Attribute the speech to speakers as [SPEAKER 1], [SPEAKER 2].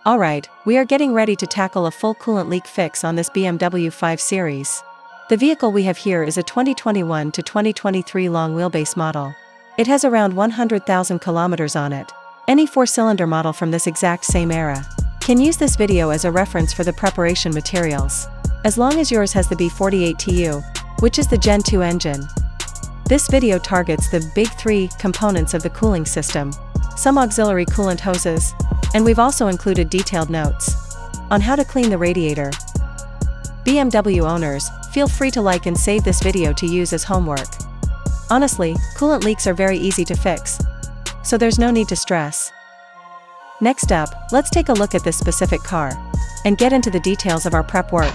[SPEAKER 1] Alright, we are getting ready to tackle a full coolant leak fix on this BMW 5 Series. The vehicle we have here is a 2021 to 2023 long wheelbase model. It has around 100,000 kilometers on it. Any 4-cylinder model from this exact same era can use this video as a reference for the preparation materials, as long as yours has the B48TU, which is the Gen 2 engine. This video targets the big three components of the cooling system, some auxiliary coolant hoses, and we've also included detailed notes on how to clean the radiator. BMW owners, feel free to like and save this video to use as homework. Honestly, coolant leaks are very easy to fix, so there's no need to stress. Next up, let's take a look at this specific car and get into the details of our prep work.